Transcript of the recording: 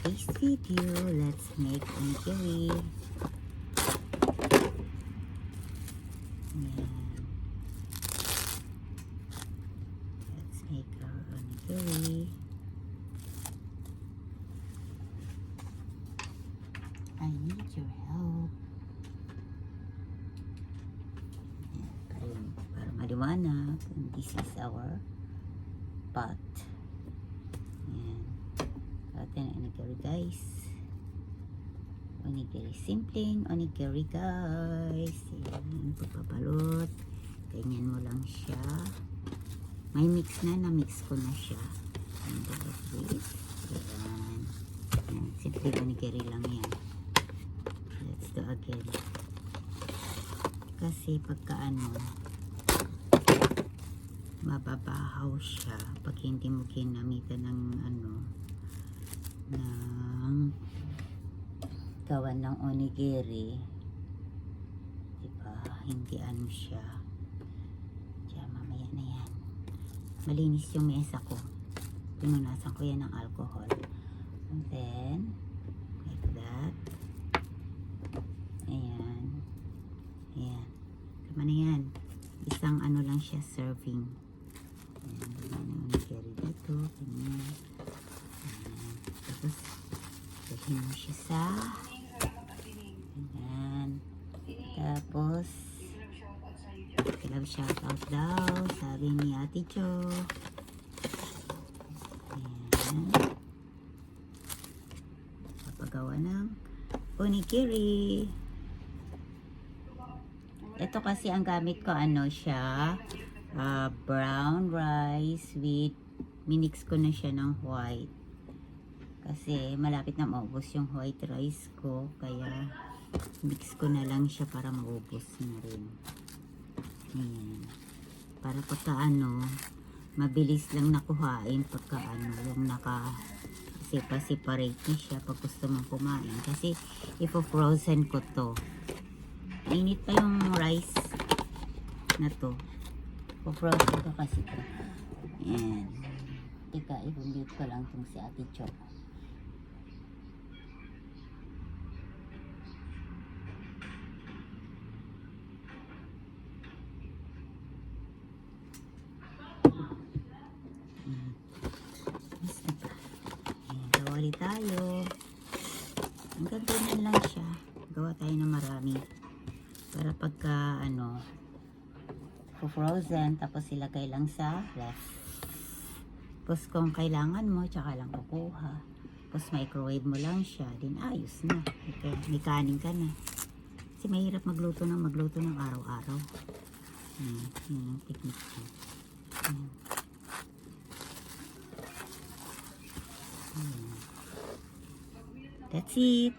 today's video, let's make onigiri. Yan. Let's make our onigiri. I need your help. Yan, para maliwanag. And this is our pot. Yan. Atin onigiri guys. Onigiri, simpleng onigiri guys. Yan, pagpabalot. Ganyan mo lang siya. May mix na, na-mix ko na siya. And like this. Yan. Yan, simpleng onigiri lang yan. Let's do again. Kasi pagka mababahaw siya pag hindi mo ginamitan ng ng gawan ng onigiri, diba, hindi siya. Diyan, mamaya na yan. Malinis yung mesa ko, pinunasan ko yan ng alcohol, and then like that. Ayan, ayan, tama na yan. Isang lang siya, serving. Ayan, onigiri dito, ganyan. Ayan. Tapos lagyan mo siya sa ayan. Tapos shoutout daw, sabi ni Ate Jo. Ayan, papagawa ng onigiri. Ito kasi ang gamit ko siya, brown rice with minix ko na siya ng white. Kasi malapit na maubos yung white rice ko, kaya mix ko na lang siya para maubos na rin. Ayan. Para pagka mabilis lang nakuhain pagka yung separate na siya pag gusto mong kumain. Kasi ipo-frozen ko to. Mainit pa yung rice na to. Ipo-frozen ko kasi to. Ayan. Tika, i-mute ko lang itong si Ate Chok. Ulit tayo. Hanggang ganyan lang siya. Gawa tayo ng marami. Para pagka frozen, tapos ilagay lang sa ref. Tapos kung kailangan mo, tsaka lang kukuha. Tapos microwave mo lang siya, din ayos na. Okay. May kanin ka na. Kasi mahirap magluto ng araw-araw. Yun yung technique ko. That's it.